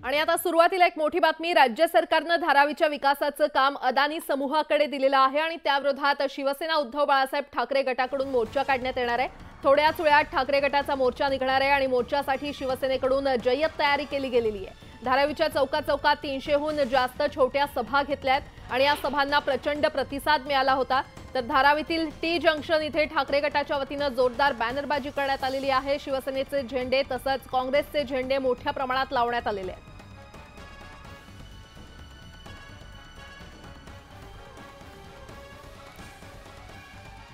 आणि आता सुरुवातीला एक मोठी बातमी। राज्य सरकारने धारावीच्या विकासाचं काम अदानी समूहाकडे दिलेलं आहे आणि त्याविरोधात शिवसेना उद्धव बाळासाहेब ठाकरे गटाकडून मोर्चा काढण्यात येणार आहे। थोड्याच वेळात ठाकरे गटाचा मोर्चा निघणार आहे आणि मोर्चासाठी शिवसेनेकडून जय्यत तयारी केली गेलेली आहे। धारावीच्या चौकात 300हून जास्त छोट्या सभा घेतल्यात आणि या सभांना प्रचंड प्रतिसाद मिळाला होता। तर धारावीतील टी जंक्शन इथे ठाकरे गटाच्या वतीने जोरदार बॅनरबाजी करण्यात आलेली आहे। शिवसेनेचे झेंडे तसंच काँग्रेसचे झेंडे मोठ्या प्रमाणात लावण्यात आलेले आहेत।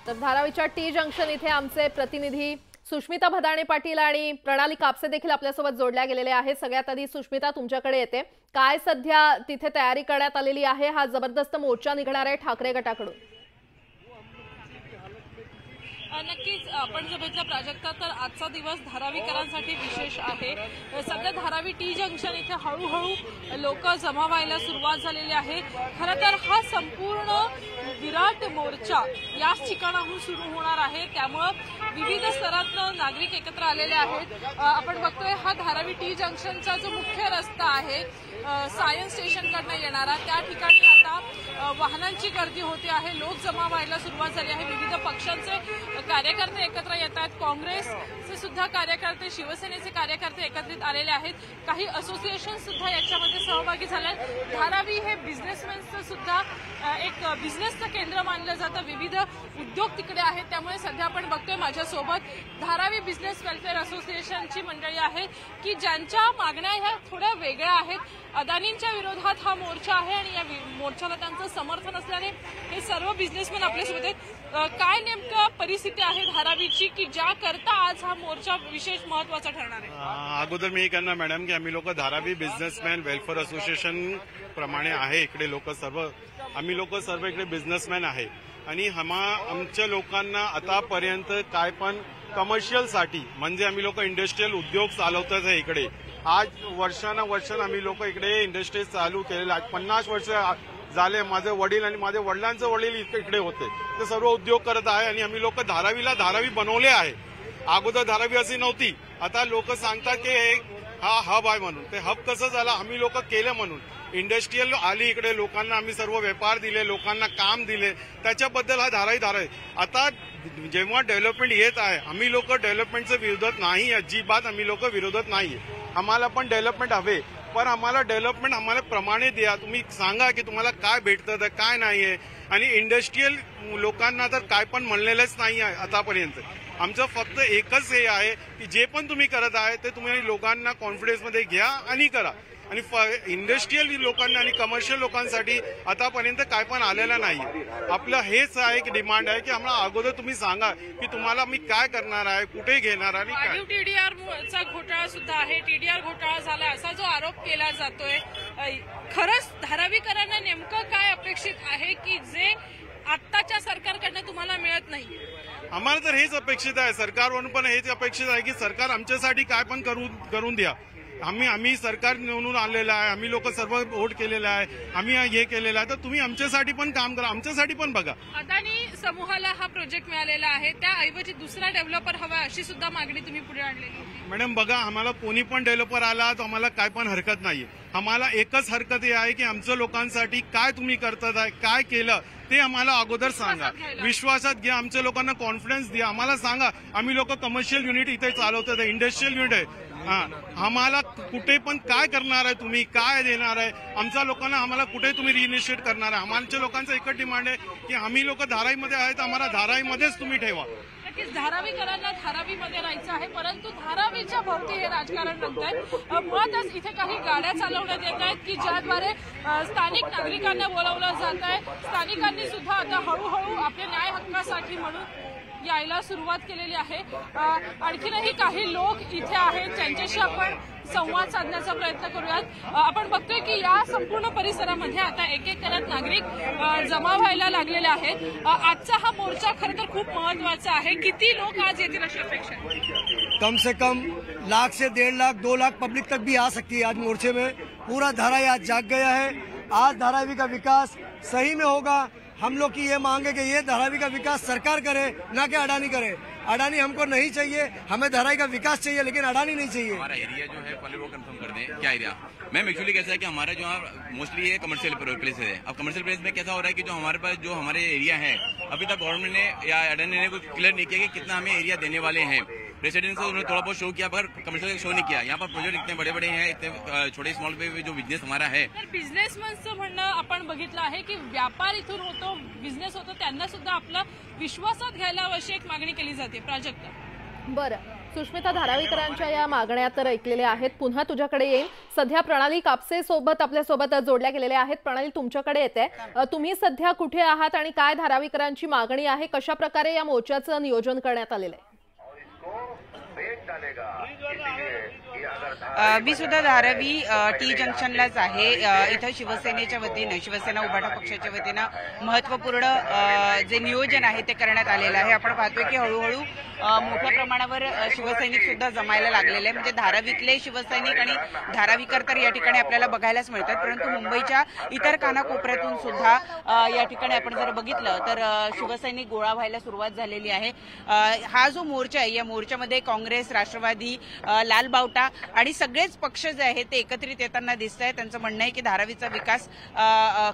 तर धारावीच्या टी जंक्शन इथे आमचे प्रतिनिधी सुष्मिता भदाणे पाटील आणि प्रणाली कापसे देखील आपल्यासोबत जोडल्या गेलेले आहेत। सगळ्यात आधी सुष्मिता तुमच्याकडे येते, काय सध्या तिथे तयारी करण्यात आलेली आहे? हा जबरदस्त मोर्चा निघणार आहे ठाकरे गटाकडून। नक्कीच आपण जर बघितलं प्राजक्ता तर आजचा दिवस धारावीकरांसाठी विशेष आहे। सध्या धारावी टी जंक्शन इथे हळूहळू लोक जमा व्हायला सुरुवात झालेली आहे। खरं तर हा संपूर्ण विराट मोर्चा याच ठिकाणाहून सुरू होणार आहे, त्यामुळे विविध स्तरातून नागरिक एकत्र आलेले आहेत। आपण बघतोय हा धारावी टी जंक्शनचा जो मुख्य रस्ता आहे सायन्स स्टेशनकडनं येणारा, त्या ठिकाणी आता वाहनांची गर्दी होते आहे, लोक जमा व्हायला सुरुवात झाली आहे। विविध पक्षांचे कार्यकर्ते एकत्र येत आहेत, काँग्रेसचे सुद्धा कार्यकर्ते, शिवसेनेचे कार्यकर्ते एकत्रित आलेले आहेत। काही असोसिएशन सुद्धा याच्यामध्ये सहभागी झाले आहेत। धारावी हे बिझनेसमॅनचं सुद्धा एक बिझनेसचं केंद्र मानलं जातं, विविध उद्योग तिकडे आहेत। त्यामुळे सध्या आपण बघतोय माझ्यासोबत धारावी बिझनेस वेलफेअर असोसिएशनची मंडळी आहेत की ज्यांच्या मागण्या ह्या थोड्या वेगळ्या आहेत। अदानींच्या विरोधात हा मोर्चा आहे आणि या मोर्चाला त्यांचं समर्थन असल्याने हे सर्व बिझनेसमॅन आपल्यासोबत आहेत। काय नेमकं परिस्थिती आहे धारावीची की ज्या करता आज हा मोर्चा विशेष महत्वाचा ठरणार आहे? अगोदर मी कहना मॅडम की आम्ही लोक धारावी बिझनेसमॅन वेलफेअर असोसिएशन प्रमाणे आहे, इकडे आम्ही लोक सर्व इकडे बिझनेसमॅन आहे आणि आमच्या लोकांना आतापर्यंत काय पण कमर्शियल साठी म्हणजे आम्ही लोक इंडस्ट्रियल उद्योग चालवतात आहे इकडे। आज वर्षानुवर्ष आम्ही लोक इकडे इंडस्ट्रीज चालू केलेल्या 50 वर्ष झाले। माझे वडील आणि माझे वडिलांचे वडील इकडे होते, ते सर्व उद्योग करत आहे आणि आम्ही लोक धारावी बनवले आहे। अगोदर धारावी अशी नव्हती, आता लोक सांगतात की हा हब आहे म्हणून। ते हब कसं झालं, आम्ही लोक केलं म्हणून। इंडस्ट्रियल आली इकडे, लोकांना आम्ही सर्व व्यापार दिले, लोकांना काम दिले, त्याच्याबद्दल हा धारावी। आता जेव्हा डेव्हलपमेंट येत आहे, आम्ही लोक डेव्हलपमेंटच्या विरोधात नाही, अजिबात आम्ही लोक विरोधात नाही। आम्हाला पण डेव्हलपमेंट हवे, पण आम्हाला डेव्हलपमेंट आम्हाला प्रमाणे द्या। तुम्ही सांगा की तुम्हाला काय भेटतं काय नाहीये। आणि इंडस्ट्रियल लोकांना तर काय पण म्हणलेलंच नाही आहे आतापर्यंत। आमचं फक्त एकच हे आहे की जे पण तुम्ही करत आहे ते तुम्ही लोकांना कॉन्फिडन्समध्ये घ्या आणि करा। आणि इंडस्ट्रियल लोकांना आणि कमर्शियल लोकांसाठी आतापर्यंत काय पण आलेलं नाही। आपलं हेच आहे की डिमांड आहे की आम्हाला अगोदर तुम्ही सांगा की तुम्हाला मी काय करणार आहे, कुठे घेणार आणि काय। टीडीआरचा घोटाळा सुद्धा आहे, टीडीआर घोटाळा झाला असा जो आरोप केला जातोय, खरंच धारावीकरांना नेमकं काय अपेक्षित आहे की जे आत्ताच्या सरकारकडनं तुम्हाला मिळत नाही? आम्हाला तर हेच अपेक्षित आहे, सरकारवरून पण हेच अपेक्षित आहे की सरकार आमच्यासाठी काय पण करून द्या। आम्ही सरकार निवडून आलेलं आहे, आम्ही लोक सर्व वोट केलेला आहे, आम्ही हे केलेलं आहे, तर तुम्ही आमच्यासाठी पण काम करा, आमच्यासाठी पण बघा। अदानी समूहाला हा प्रोजेक्ट मिळालेला आहे, त्याऐवजी दुसरा डेव्हलपर हवा अशी सुद्धा मागणी तुम्ही पुढे आणलेली होती। मॅडम बघा, आम्हाला कोणी पण डेव्हलपर आला तर आम्हाला काय पण हरकत नाहीये। आम्हाला एकच हरकत आहे की आमच्या लोकांसाठी काय तुम्ही करतात आहे, काय केलं ते आम्हाला अगोदर सांगा, विश्वासात घ्या, आमच्या लोकांना कॉन्फिडन्स द्या। आम्हाला सांगा, आम्ही लोक कमर्शियल युनिट इथे चालवतात, इंडस्ट्रियल युनिट आहे, आम्हाला कुठे पण काय करणार आहे, तुम्ही काय देणार आहे आमच्या लोकांना, आम्हाला कुठे तुम्ही रिइनिशिएट करणार आहे। आमच्या लोकांचं एकच डिमांड आहे की आम्ही लोक धारावीमध्ये आहेत, आम्हाला धारावीमध्येच तुम्ही ठेवा। नक्कीच धारावीकरांना धारावीमध्ये राहायचं आहे, परंतु धारावीच्या भोवती हे राजकारण रंगतंय। मुळातच इथे काही गाड्या चालवण्यात येत आहेत की ज्याद्वारे स्थानिक नागरिकांना बोलावलं जात आहे। स्थानिकांनी सुद्धा आता हळूहळू आपल्या न्याय हक्कासाठी म्हणून यायला सुरुवात केलेली आहे। आणखीनही काही लोक इथे आहेत, त्यांच्याशी आपण संवाद साधण्याचा प्रयत्न करूयात। आपण बघतोय की या संपूर्ण परिसरामध्ये आता एक एक करत नागरिक जमा व्हायला लागलेले आहेत। आजचा हा मोर्चा खरं तर खूप महत्वाचा आहे। किती लोक आज येतील अशी अपेक्षा आहे? कम से कम 1 लाख से 1.5 लाख 2 लाख पब्लिक तक भी आ सकती है। आज मोर्चे में पूरा धारावी आज जाग गया है। आज धारावी का विकास सही में होगा। हम लोग की ये मांग है कि ये धारावी का विकास सरकार करे, ना कि अडानी करे। अडानी हमको नहीं चाहिए, हमें धारावी का विकास चाहिए, लेकिन अडानी नहीं चाहिए। हमारा एरिया जो है पहले वो कंफर्म कर दें, क्या एरिया। मैम एक्चुअली कैसा है कि हमारा जो मोस्टली ये कमर्शियल प्लेस है। अब कमर्शियल प्लेस में कैसा हो रहा है कि जो हमारे पास जो हमारे एरिया है, अभी तक गवर्नमेंट ने या अडानी ने कुछ क्लियर नहीं किया कि कितना हमें एरिया देने वाले हैं। प्रेसिडेंट से उन्होंने थोड़ा बहुत शो किया, पर कमर्शियल शो नहीं किया। यहाँ पर प्रोजेक्ट इतने बड़े बड़े हैं, इतने छोटे स्मॉल पे जो बिझनेस हमारा है। तर बिझनेसमॅनचं म्हणणं आपण बघितलं आहे की व्यापार इथून होतो, बिझनेस होतो, त्यांना सुद्धा आपलं विश्वासात घ्यायला अशी एक मागणी केली जाते। प्राजक्ता बरं, सुष्मिता, धारावीकरांच्या या मागण्या तर ऐकलेल्या आहेत, पुन्हा तुझ्याकडे येईल। सध्या प्रणाली कापसे सोबत आपल्यासोबत जोडल्या गेलेल्या आहेत। प्रणाली, तुमच्याकडे येते, तुम्ही सध्या कुठे आहात आणि काय धारावीकरांची मागणी आहे, कशा प्रकारे या मोर्चाचं नियोजन करण्यात आलेलं आहे? मी सुद्धा धारावी टी जंक्शनलाच आहे। इथं शिवसेनेच्या वतीनं, शिवसेना उभाटा पक्षाच्या वतीनं महत्त्वपूर्ण जे नियोजन आहे ते करण्यात आलेलं आहे। आपण पाहतोय की हळूहळू मोठ्या प्रमाणावर शिवसैनिक सुद्धा जमायला लागलेले आहे। म्हणजे धारावीतले शिवसैनिक आणि धारावीकर तर या ठिकाणी आपल्याला बघायलाच मिळतात, परंतु मुंबईच्या इतर कानाकोपऱ्यातून सुद्धा या ठिकाणी आपण जर बघितलं तर शिवसैनिक गोळा व्हायला सुरुवात झालेली आहे। हा जो मोर्चा आहे, या मोर्चामध्ये काँग्रेस, राष्ट्रवादी, लाल बावटा आणि सगळेच पक्ष जे आहेत ते एकत्रित येताना दिसत आहेत। त्यांचं म्हणणं आहे की धारावीचा विकास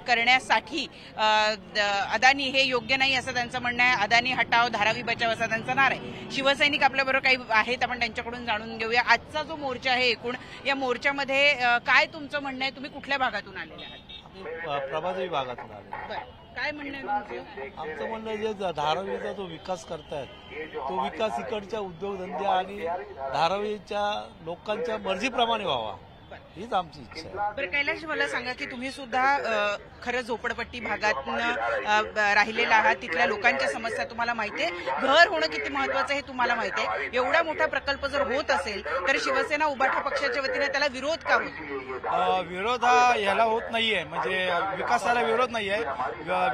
करण्यासाठी अदानी हे योग्य नाही असं त्यांचं म्हणणं आहे। अदानी हटाव, धारावी बचाव असा त्यांचा नारा आहे। शिवसैनिक आपल्याबरोबर काही आहेत, आपण त्यांच्याकडून जाणून घेऊया। आजचा जो मोर्चा आहे, एकूण या मोर्चामध्ये काय तुमचं म्हणणं आहे? तुम्ही कुठल्या भागातून आलेले आहात? प्रभादेवी भागातून आले। काय म्हणणं आहे तुमचं? आमचं म्हणणं जे धारावीचा जो विकास करतायत तो विकास इकडच्या उद्योगधंदे आणि धारावीच्या लोकांच्या मर्जीप्रमाणे व्हावा, हीच आमची इच्छा आहे। बरं कैलाश, मला सांगा की तुम्ही सुद्धा खरं झोपडपट्टी भागातून राहिलेला आहात, तिथल्या लोकांच्या समस्या तुम्हाला माहिती आहे, घर होणं किती महत्वाचं हे तुम्हाला माहिती आहे। एवढा मोठा प्रकल्प जर होत असेल तर शिवसेना उभाटा पक्षाच्या वतीने त्याला विरोध का होतो? विरोध हा याला होत नाहीये, म्हणजे विकासाला विरोध नाहीये।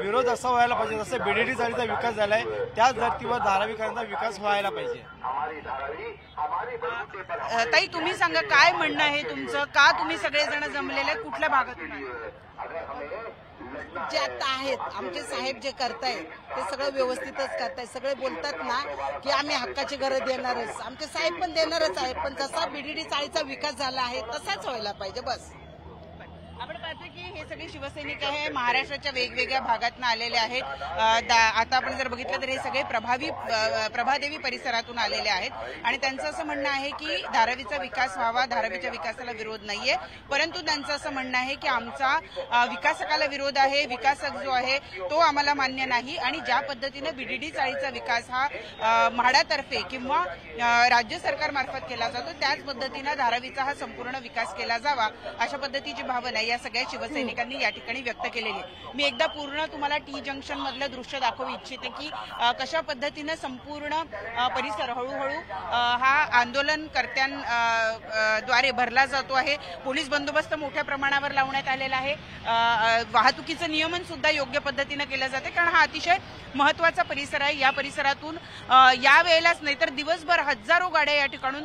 विरोध असा व्हायला पाहिजे जसं बीडीडी चाळीचा विकास झालाय त्याच धर्तीवर धारावीकरांचा विकास व्हायला पाहिजे। ताई, तुम्ही सांगा काय म्हणणं आहे तुमचं? का तुम्ही सगळेजण जमलेले, कुठल्या भागातून? जे आता आहेत आमचे साहेब जे करतायत ते सगळं व्यवस्थितच करतायत। सगळे बोलतात ना की आम्ही हक्काची घरं देणारच, आमचे साहेब पण देणारच आहे, पण जसा बीडीडी चाळीचा विकास झाला आहे तसाच व्हायला पाहिजे बस। आपण पाहतो की हे सगळे शिवसैनिक आहे, महाराष्ट्राच्या वेगवेगळ्या भागातून आलेले आहेत। आता आपण जर बघितलं तर हे सगळे प्रभादेवी परिसरातून आलेले आहेत आणि त्यांचं असं म्हणणं आहे की धारावीचा विकास व्हावा, धारावीच्या विकासाला विरोध नाहीये, परंतु त्यांचं असं म्हणणं आहे की आमचा विकासकाला विरोध आहे, विकासक जो आहे तो आम्हाला मान्य नाही आणि ज्या पद्धतीनं बीडीडी चाळीचा विकास हा म्हाडातर्फे किंवा राज्य सरकारमार्फत केला जातो त्याच पद्धतीनं धारावीचा हा संपूर्ण विकास केला जावा, अशा पद्धतीची भावना या सगळ्या शिवसैनिकांनी या ठिकाणी व्यक्त केलेली आहे। मी एकदा पूर्ण तुम्हाला टी जंक्शन मधलं दृश्य दाखवू इच्छिते की कशा पद्धतीनं संपूर्ण परिसर हळूहळू हा आंदोलनकर्त्यांद्वारे भरला जातो आहे। पोलीस बंदोबस्त मोठ्या प्रमाणावर लावण्यात आलेला आहे। वाहतुकीचं नियमन सुद्धा योग्य पद्धतीनं केलं जाते, कारण हा अतिशय महत्वाचा परिसर आहे। या परिसरातून या वेळेलाच नाही तर दिवसभर हजारो गाड्या या ठिकाणून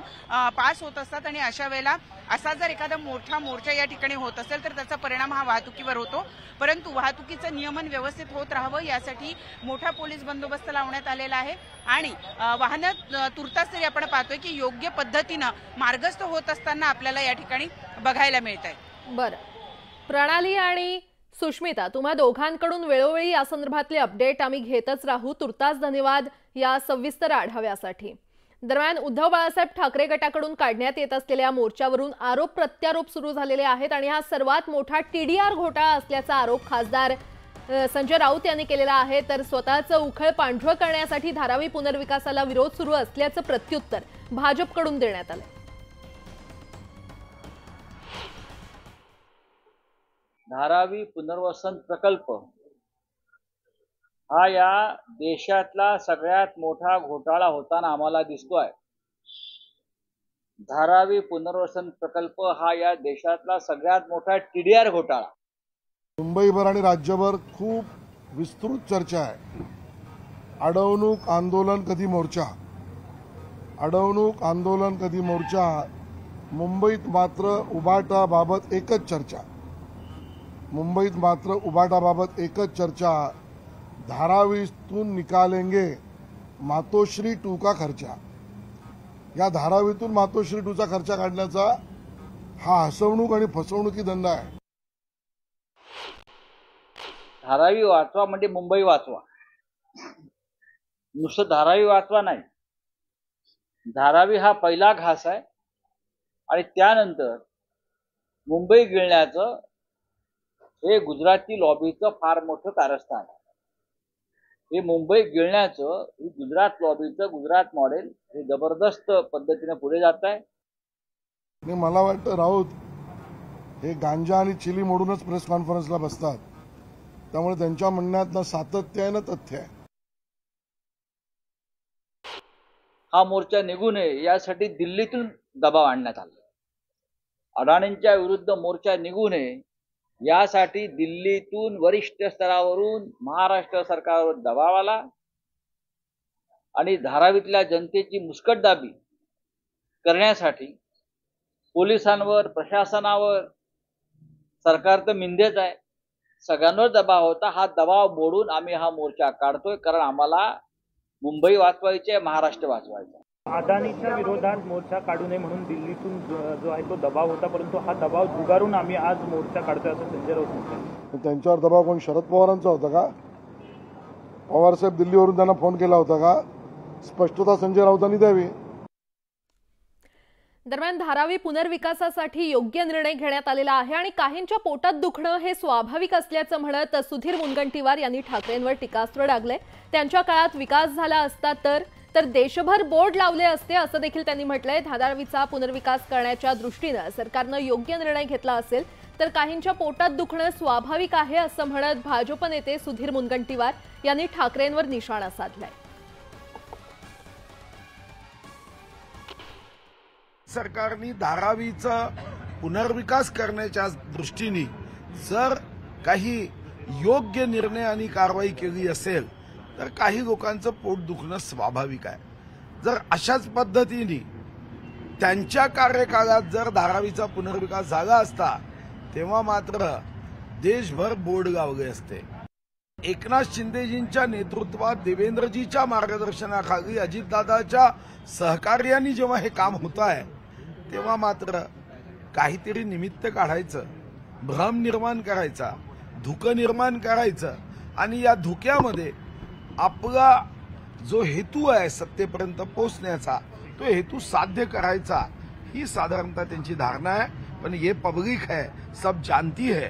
पास होत असतात आणि अशा वेळेला असा जर एखादा मोठा मोर्चा या ठिकाणी होत असेल तर त्याचा परिणाम हा वाहतुकीवर होतो, परंतु वाहतुकीचं नियमन व्यवस्थित होत राहावं यासाठी मोठा पोलीस बंदोबस्त लावण्यात आलेला आहे आणि वाहनं तुर्तास तरी आपण पाहतोय की योग्य पद्धतीनं मार्गस्थ होत असताना आपल्याला या ठिकाणी बघायला मिळत आहे। बरं, प्रणाली आणि सुष्मिता, तुम्हा दोघांकडून वेळोवेळी या संदर्भातले अपडेट आम्ही घेतच राहू। तुर्तास धन्यवाद या सविस्तर आढाव्यासाठी। दरम्यान उद्धव बाळासाहेब ठाकरे गटाकडून काढण्यात येत असलेल्या मोर्चावरून आरोप प्रत्यारोप सुरू झालेले आहेत आणि हा सर्वात मोठा टीडीआर घोटाळा असल्याचा आरोप खासदार संजय राऊत यांनी केलेला आहे। तर स्वतःचं उखळ पांढरं करण्यासाठी धारावी पुनर्विकासाला विरोध सुरू असल्याचं प्रत्युत्तर भाजपकडून देण्यात आलं। धारावी पुनर्वसन प्रकल्प हा या देशातला सगळ्यात मोठा घोटाळा होताना आम्हाला दिसतोय। धारावी पुनर्वसन प्रकल्प हा या देशातला सगळ्यात मोठा टीडीआर घोटाळा। मुंबईभर आणि राज्यभर खूप विस्तृत चर्चा आहे। अडवणूक आंदोलन कधी मोर्चा, अडवणूक आंदोलन कधी मोर्चा। मुंबईत मात्र उबाटाबाबत एकच चर्चा, मुंबईत मात्र उबाटाबाबत एकच चर्चा। धारावीतून निकालेंगे मातोश्री 2 का खर्चा, या धारावीतून मातोश्री 2चा खर्च काढण्याचा हा हसवणूक आणि फसवणुकी धंदा आहे. धारावी वाचवा म्हणजे मुंबई वाचवा. नुसतं धारावी वाचवा नाही, धारावी हा पहिला घास आहे आणि त्यानंतर मुंबई गिळण्याचं हे गुजराती लॉबीचं फार मोठं कारस्थान आहे. हे मुंबई गिळण्याचं हे गुजरात लॉबीचं गुजरात मॉडेल हे जबरदस्त पद्धतीने पुढे जात आहे. आणि मला वाटतं राऊत हे गांजा आणि चिली मोडूनच प्रेस कॉन्फरन्सला बसतात, त्यामुळे त्यांच्या म्हणण्यात सातत्य आहे ना तथ्य आहे. हा मोर्चा निघू नये यासाठी दिल्लीतून दबाव आणण्यात आला. अडाणींच्या विरुद्ध मोर्चा निघू नये यासाठी दिल्लीतून वरिष्ठ स्तरावरून महाराष्ट्र सरकारवर दबाव आला आणि धारावीतल्या जनतेची मुस्कटदाबी करण्यासाठी पोलिसांवर, प्रशासनावर, सरकार तर मिंदेच आहे, सगळ्यांवर दबाव होता. हा दबाव मोडून आम्ही हा मोर्चा काढतोय, कारण आम्हाला मुंबई वाचवायची आहे, महाराष्ट्र वाचवायचा. अदानीच्या विरोधात मोर्चा काढू नये म्हणून दिल्लीतून जो आहे तो दबाव होता, परंतु हा दबाव झुगारून आम्ही आज मोर्चा काढतोय असं संजय राऊत म्हणाले. त्यांच्यावर दबाव कोण शरद पवारांचा होता का? पवारसाहेब दिल्लीवरून त्यांना फोन केला होता का? स्पष्टता संजय राऊतांनी द्यावी. दरम्यान धारावी पुनर्विकासासाठी योग्य निर्णय घेण्यात आलेला आहे आणि काहींच्या पोटात दुखणं हे स्वाभाविक असल्याचं म्हणत सुधीर मुनगंटीवार यांनी ठाकरेंवर टीकास्त्र डागले. त्यांच्या काळात विकास झाला असता तर देशभर बोर्ड लावले असते असं देखील त्यांनी म्हटलंय. धारावीचा पुनर्विकास करण्याच्या दृष्टीनं सरकारनं योग्य निर्णय घेतला असेल तर काहींच्या पोटात दुखणं स्वाभाविक आहे असं म्हणत भाजप नेते सुधीर मुनगंटीवार यांनी ठाकरेंवर निशाणा साधलाय. सरकारने धारावीचा पुनर्विकास करण्याच्या दृष्टीने जर काही योग्य निर्णय आणि कारवाई केली असेल तर काही लोकांचं पोट दुखणं स्वाभाविक आहे. जर अशाच पद्धतीने त्यांच्या कार्यकाळात जर धारावीचा पुनर्विकास झाला असता तेव्हा मात्र देशभर बोर्ड लावले असते. एकनाथ शिंदेजींच्या नेतृत्वात देवेंद्रजीच्या मार्गदर्शनाखाली अजितदादाच्या सहकार्याने जेव्हा हे काम होत आहे तेव्हा मात्र काहीतरी निमित्त काढायचं, भ्रम निर्माण करायचा, धुकं निर्माण करायचं आणि या धुक्यामध्ये आपला जो हेतू आहे सत्तेपर्यंत पोहोचण्याचा तो हेतू साध्य करायचा ही साधारणतः त्यांची धारणा आहे. पण ये पब्लिक है, सब जानती है.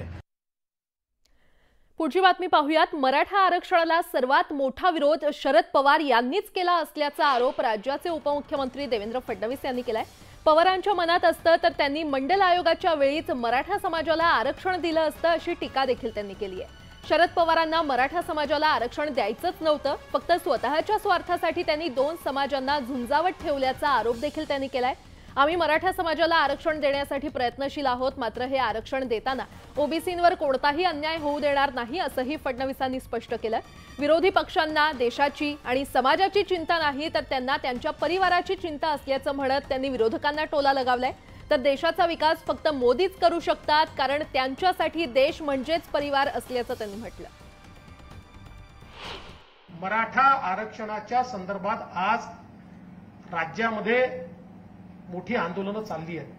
पुढची बातमी पाहूयात. मराठा आरक्षणाला सर्वात मोठा विरोध शरद पवार यांनीच केला असल्याचा आरोप राज्याचे उपमुख्यमंत्री देवेंद्र फडणवीस यांनी केलाय. पवारांच्या मनात असतं तर त्यांनी मंडल आयोगाच्या वेळीच मराठा समाजाला आरक्षण दिलं असतं अशी टीका देखील त्यांनी केली आहे. शरद पवारांना मराठा समाजाला आरक्षण द्यायचंच नव्हतं, फक्त स्वतःच्या स्वार्थासाठी त्यांनी 2 समाजांना झुंजावत ठेवल्याचा आरोप देखील त्यांनी केलाय. आम्ही मराठा समाजाला आरक्षण देण्यासाठी प्रयत्नशील आहोत, मात्र हे आरक्षण देताना ओबीसींवर कोणताही अन्याय होऊ देणार नाही असंही फडणवीसांनी स्पष्ट केलं. विरोधी पक्षांना देशाची आणि समाजाची चिंता नाही तर त्यांना त्यांच्या परिवाराची चिंता असल्याचं म्हणत त्यांनी विरोधकांना टोला लगावलाय. तर देशाचा विकास फक्त मोदीच करू शकतात, कारण त्यांच्यासाठी देश म्हणजेच परिवार असल्याचं त्यांनी म्हटलं. मराठा आरक्षणाच्या संदर्भात आज राज्यामध्ये मोठी आंदोलनं चालली आहेत.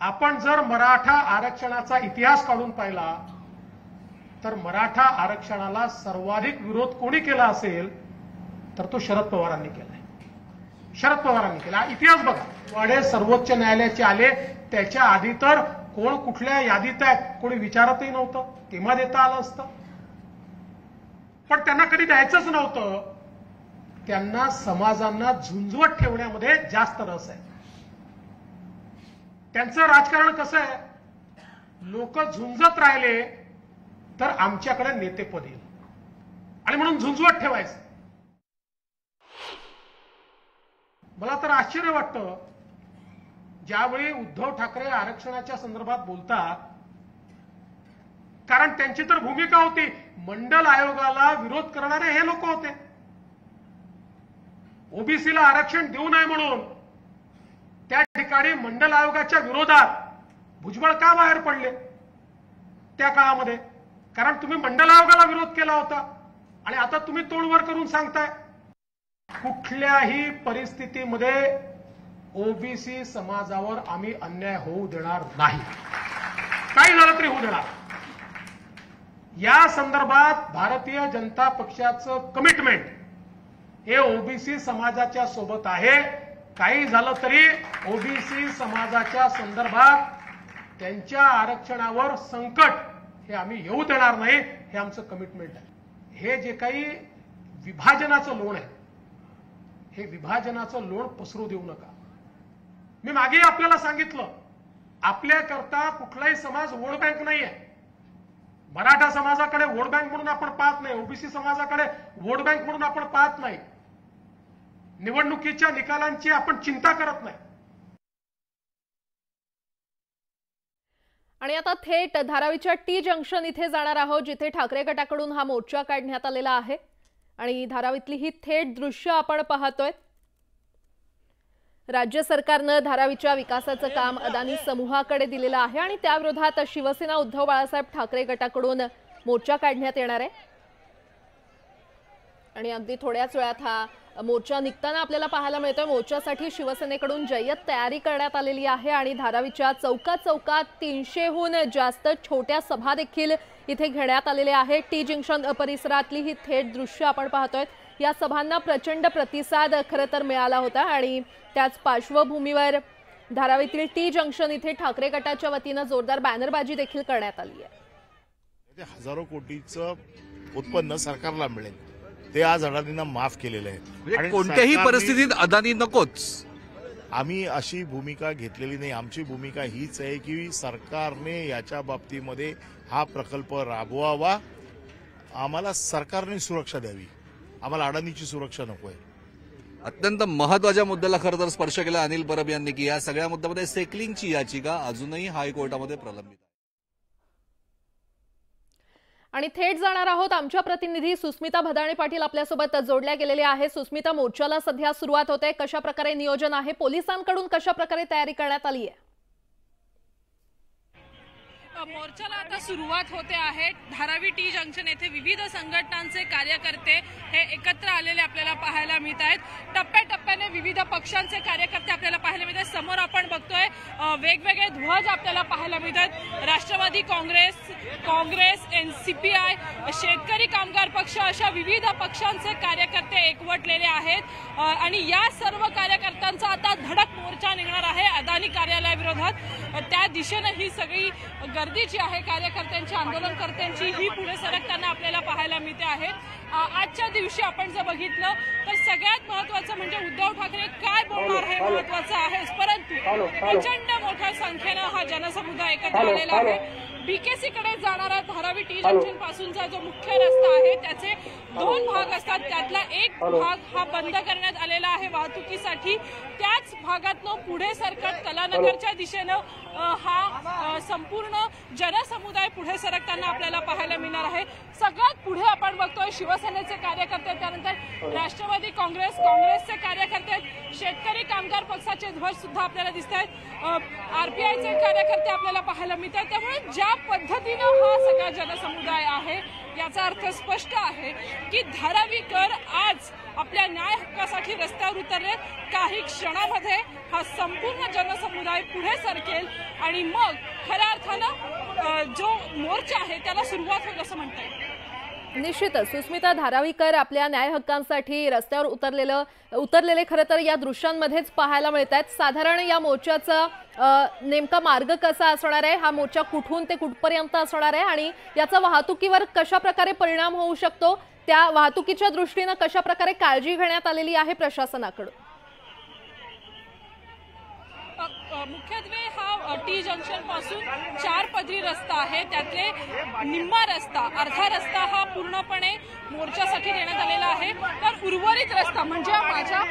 आपण जर मराठा आरक्षणाचा इतिहास काढून पाहिला तर मराठा आरक्षणाला सर्वाधिक विरोध कोणी केला असेल तर तो शरद पवारांनी केलाय. शरद पवारांनी केला. इतिहास बघा, वाडे सर्वोच्च न्यायालयाचे आले त्याच्या आधी तर कोण कुठल्या यादीत आहे कोणी विचारतही नव्हतं, तेव्हा देता आलं असतं. पण त्यांना कधी द्यायचंच नव्हतं. त्यांना समाजांना झुंजवत ठेवण्यामध्ये जास्त रस आहे. त्यांचं राजकारण कसं आहे, लोक झुंजत राहिले तर आमच्याकडे नेतेपद येईल आणि म्हणून झुंजवत ठेवायचं. मला तर आश्चर्य वाटतं ज्यावेळी उद्धव ठाकरे आरक्षणाच्या संदर्भात बोलतात, कारण त्यांची तर भूमिका होती मंडल आयोगाला विरोध करणारे हे लोक होते. ओबीसीला आरक्षण देऊ नये म्हणून त्या ठिकाणी मंडल आयोगाच्या विरोधात भुजबळ का बाहेर पडले त्या काळामध्ये? कारण तुम्ही मंडल आयोगाला विरोध केला होता. आणि आता तुम्ही तोडवर करून सांगताय कुठल्याही परिस्थितीमध्ये ओबीसी समाजावर आम्ही अन्याय होऊ देणार नाही, काही झालं तरी होऊ देणार. या संदर्भात भारतीय जनता पक्षाचं कमिटमेंट हे ओबीसी समाजाच्या सोबत आहे. काही झालं तरी ओबीसी समाजाच्या संदर्भात त्यांच्या आरक्षणावर संकट हे आम्ही येऊ देणार नाही, हे आमचं कमिटमेंट आहे. हे जे काही विभाजनाचं लोण आहे, हे विभाजनाचं लोण पसरू देऊ नका. मी मागे आपल्याला सांगितलं, आपल्याकरता कुठलाही समाज वोट बँक नाहीये. मराठा समाजाकडे वोट बँक म्हणून आपण पाहत नाही, ओबीसी समाजाकडे वोट बँक म्हणून आपण पाहत नाही, निवडणुकीच्या निकालांची आपण चिंता करत नाही. आणि आता थेट धारावीच्या टी जंक्शन इथे जाणार आहोत, जिथे ठाकरे गटाकडून हा मोर्चा काढण्यात आलेला आहे. आणि धारावीतली ही थेट दृश्य आपण पाहतोय. राज्य सरकारनं धारावीच्या विकासाचं काम अदानी समूहाकडे दिलेलं आहे आणि त्याविरोधात शिवसेना उद्धव बाळासाहेब ठाकरे गटाकडून मोर्चा काढण्यात येणार आहे. आणि अगदी थोड्याच वेळात हा मोर्चा निघताना आपल्याला पाहायला मिळतोय. मोर्चासाठी शिवसेनेकडून जय्यत तयारी करण्यात आलेली आहे आणि धारावीच्या चौकात 300हून जास्त छोट्या सभा देखील इथे घेण्यात आलेल्या आहे. टी जंक्शन परिसरातली ही थेट दृश्य आपण पाहतोय. या सभांना प्रचंड प्रतिसाद खरं तर मिळाला होता आणि त्याच पार्श्वभूमीवर धारावीतील टी जंक्शन इथे ठाकरे गटाच्या वतीनं जोरदार बॅनरबाजी देखील करण्यात आली आहे. हजारो कोटीचं उत्पन्न सरकारला मिळेल ते आज अडाणींना माफ केलेलं आहे आणि कोणत्याही परिस्थितीत अदानी नकोच, आम्ही अशी भूमिका घेतलेली नाही. आमची भूमिका हीच आहे की सरकारने याच्या बाबतीमध्ये हा प्रकल्प राबवावा. आम्हाला सरकारने सुरक्षा द्यावी, आम्हाला अडाणीची सुरक्षा नको आहे. अत्यंत महत्वाच्या मुद्द्याला खरं तर स्पर्श केला अनिल परब यांनी की या सगळ्या मुद्द्यामध्ये सेकलिंगची याचिका अजूनही हायकोर्टामध्ये प्रलंबित आहे. आणि थेट जाणार आहोत. आमच्या प्रतिनिधी सुस्मिता भदाणे पाटील आपल्यासोबत जोडल्या गेलेल्या आहे. सुस्मिता, मोर्चाला सध्या सुरुवात होते, कशा प्रकारे नियोजन आहे, पोलिसांकडून कशा प्रकारे तयारी करण्यात आली आहे? मोर्चाला आता सुरुवात होते आहे. धारावी टी जंक्शन येथे विविध संघटनांचे कार्यकर्ते हे एकत्र आलेले आपल्याला पाहायला मिळत आहेत. टप्प्याटप्प्याने विविध पक्षांचे कार्यकर्ते आपल्याला पाहायला मिळत आहेत. समोर आपण बघतोय वेगवेगळे ध्वज आपल्याला पाहायला मिळत आहेत. राष्ट्रवादी काँग्रेस, CPI, शेतकरी कामगार पक्ष अशा विविध पक्षांचे कार्यकर्ते एकवटलेले आहेत आणि या सर्व कार्यकर्त्यांचा आता धडक मोर्चा निघणार आहे अदानी कार्यालयाविरोधात. त्या दिशेने ही सगळी गर्दी जी आहे कार्यकर्त्यांची, आंदोलनकर्त्यांची ही पुढे सरकताना आपल्याला पाहायला मिळते आहे. आजच्या दिवशी आपण जर बघितलं तर सगळ्यात महत्वाचं म्हणजे उद्धव ठाकरे काय बोलणार हे महत्वाचं आहे. परंतु प्रचंड मोठ्या संख्येनं हा जनसमुदाय एकत्र आलेला आहे. BKC कडे जाणारा धारावी टी जंक्शन पासूनचा जो मुख्य रस्ता आहे त्याचे 2 भाग असतात. त्यातला एक भाग हा बंद करण्यात आलेला आहे वाहतुकीसाठी. त्याच भागातनं पुढे सरकत कलानगरच्या दिशेनं हा संपूर्ण जनसमुदाय पुढे सरकताना आपल्याला पाहायला मिळणार आहे. सगळ्यात पुढे आपण बघतोय शिवसेनेचे कार्यकर्ते, त्यानंतर राष्ट्रवादी काँग्रेसचे कार्यकर्ते, शेतकरी कामगार पक्षाचे ध्वज सुद्धा आपल्याला दिसत आहेत, RPIचे कार्यकर्ते आपल्याला पाहायला मिळत आहेत. त्यामुळे ज्या पद्धतीनं हा सगळा जनसमुदाय आहे याचा अर्थ स्पष्ट आहे की धारावीकर आज आपल्या न्याय हक्कासाठी रस्त्यावर उतरले. काही क्षणामध्ये हा संपूर्ण जनसमुदाय पुढे सरकेल आणि मग खऱ्या अर्थानं जो मोर्चा आहे त्याला सुरुवात होईल असं म्हणता येईल. निश्चितच सुस्मिता, धारावीकर आपल्या न्याय हक्कांसाठी रस्त्यावर उतरलेले खरं तर या दृश्यांमध्येच पाहायला मिळत आहेत. साधारण या मोर्चाचा नेमका मार्ग कसा असणार आहे, हा मोर्चा कुठून ते कुठपर्यंत असणार आहे आणि याचा वाहतुकीवर कशा प्रकारे परिणाम होऊ शकतो, त्या वाहतुकीच्या दृष्टीने कशा प्रकारे काळजी घेण्यात आलेली आहे प्रशासनाकडून? मुख्यत्वे हा टी जंक्शन पासून 4 पदरी रस्ता आहे. त्यातले निम्मा रस्ता, अर्धा रस्ता हा पूर्णपणे मोर्चासाठी देण्यात आलेला आहे. तर उर्वरित रस्ता म्हणजे माझ्या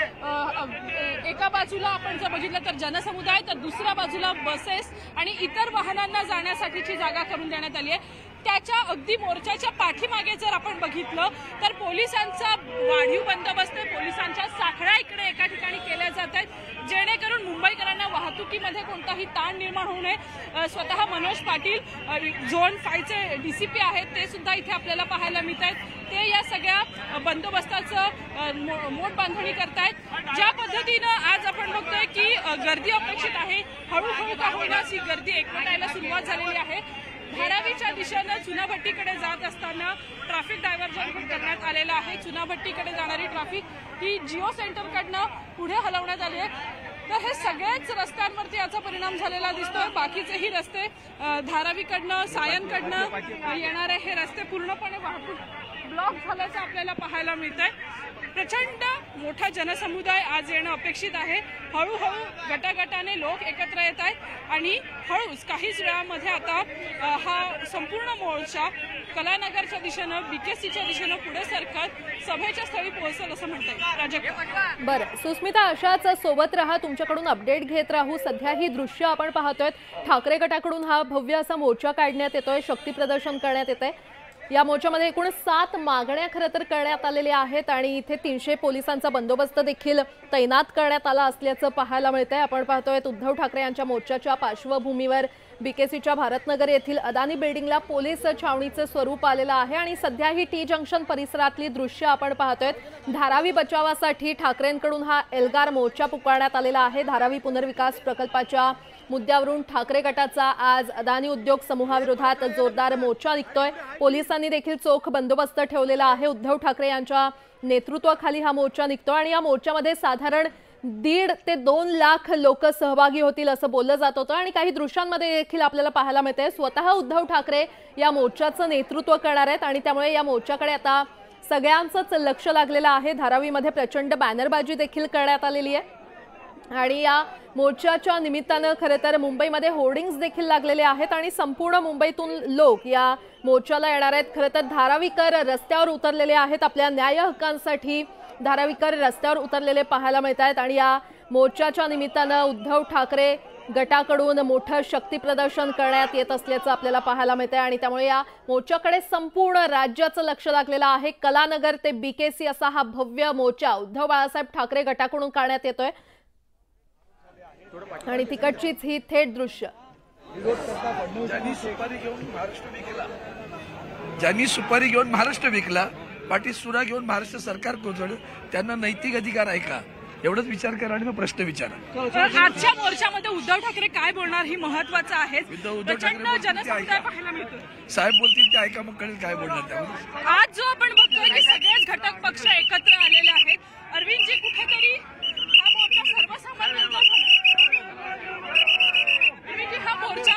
एका बाजूला आपण जर बघितलं तर जनसमुदाय, तर दुसऱ्या बाजूला बसेस आणि इतर वाहनांना जाण्यासाठीची जागा करून देण्यात आली आहे. त्याच्या अगदी मोर्चाच्या पाठीमागे जर आपण बघितलं तर पोलिसांचा वाढीव बंदोबस्त, पोलिसांच्या साखळ्या इकडे एका ठिकाणी केल्या जात आहेत जेणेकरून मुंबईकरांना वाहतुकीमध्ये कोणताही ताण निर्माण होऊ नये। स्वतः मनोज पाटील झोन 5 चे डीसीपी आहेत, ते सुद्धा इथे आपल्याला पाहायला मिळत आहेत। ते या सगळ्या बंदोबस्ताचं मोठ बांधणी करतायत। ज्या पद्धतीनं आज आपण बघतोय की गर्दी अपेक्षित आहे, हळूहळू का होईनाच ही गर्दी एकवटायला सुरुवात झालेली आहे। धारावीच्या दिशेनं चुनाभट्टीकडे जात असताना ट्रॅफिक डायव्हर्जन करण्यात आलेलं आहे। चुनाभट्टीकडे जाणारी ट्रॅफिक ही जिओ सेंटरकडनं पुढे हलवण्यात आली आहे। तर हे सगळेच रस्त्यांवरती याचा परिणाम झालेला दिसतोय। बाकीचेही रस्ते धारावीकडनं सायनकडनं येणारे हे रस्ते पूर्णपणे वाहतूक ब्लॉक झाल्याचं आपल्याला पाहायला मिळतंय। प्रचंड मोठा जनसमुदाय आज येणं अपेक्षित आहे। हळूहळू गटागटाने लोक एकत्र येत आहेत आणि हळूच काहीच वेळामध्ये आता हा संपूर्ण मोर्चा कलानगरच्या दिशेनं बीकेसीच्या दिशेनं पुढे सरकत सभेच्या स्थळी पोहोचेल असं म्हणता येईल। प्राजक्ता बरं, सुस्मिता अशाच सोबत राहा, तुमच्याकडून अपडेट घेत राहू। सध्या ही दृश्य आपण पाहतोय, ठाकरे गटाकडून हा भव्य असा मोर्चा काढण्यात येतोय, शक्ती प्रदर्शन करण्यात येतंय। या मोर्चामध्ये एकूण 7 मागण्या खरं तर करण्यात आलेल्या आहेत आणि इथे 300 पोलिसांचा बंदोबस्त देखील तैनात करण्यात आला असल्याचं पाहायला मिळतंय। आपण पाहतोय उद्धव ठाकरे यांच्या मोर्चाच्या पार्श्वभूमीवर बीकेसीच्या भारतनगर येथील अदानी बिल्डिंगला पोलीस छावणीचं स्वरूप आलेलं आहे आणि सध्या ही टी जंक्शन परिसरातली दृश्य आपण पाहतोय। धारावी बचावासाठी ठाकरेंकडून हा एल्गार मोर्चा पुकारण्यात आलेला आहे। धारावी पुनर्विकास प्रकल्पाच्या मुद्द्यावरून ठाकरे गटाचा आज अदानी उद्योग समूहाविरोधात जोरदार मोर्चा निघतोय। पोलिसांनी देखील चोख बंदोबस्त ठेवलेला आहे। उद्धव ठाकरे यांच्या नेतृत्वाखाली हा मोर्चा निघतोय आणि या मोर्चामध्ये साधारण 1.5 ते 2 लाख लोक सहभागी होतील असं बोललं जात होतं आणि काही दृश्यांमध्ये देखील आपल्याला पाहायला मिळतंय स्वतः उद्धव ठाकरे या मोर्चाचं नेतृत्व करणार आहेत आणि त्यामुळे या मोर्चाकडे आता सगळ्यांचंच लक्ष लागलेलं आहे। धारावीमध्ये प्रचंड बॅनरबाजी देखील करण्यात आलेली आहे आणि या मोर्चाच्या निमित्तानं खरं तर मुंबईमध्ये होर्डिंग्स देखील लागलेले आहेत आणि संपूर्ण मुंबईतून लोक या मोर्चाला येणार आहेत। खरं तर धारावीकर रस्त्यावर उतरलेले आहेत, आपल्या न्याय हक्कांसाठी धारावीकर रस्त्यावर उतरलेले पाहायला मिळत आहेत आणि या मोर्चाच्या निमित्तानं उद्धव ठाकरे गटाकडून मोठं शक्ती प्रदर्शन करण्यात येत असल्याचं आपल्याला पाहायला मिळतंय आणि त्यामुळे या मोर्चाकडे संपूर्ण राज्याचं लक्ष लागलेलं आहे। कलानगर ते बीकेसी असा हा भव्य मोर्चा उद्धव बाळासाहेब ठाकरे गटाकडून काढण्यात येतोय आणि तिकडचीच ही थेट दृश्य। ज्यांनी सुपारी घेऊन महाराष्ट्र विकला, पाठी सुरा घेऊन महाराष्ट्र सरकार कोसळलं, त्यांना नैतिक अधिकार आहे का? एवढंच विचार करा आणि मग प्रश्न विचारा। आजच्या मोर्चामध्ये उद्धव ठाकरे काय बोलणार ही महत्वाचं आहे। जनसमुदाय पाहायला मिळतो, साहेब बोलतील ते ऐका, मग कळेल काय बोलणार त्यामध्ये। आज जो आपण बघतोय की सगळेच घटक पक्ष एकत्र आलेले आहेत। अरविंदजी, कुठेतरी हा मोर्चा सर्वसामान्यांचा हा मोर्चा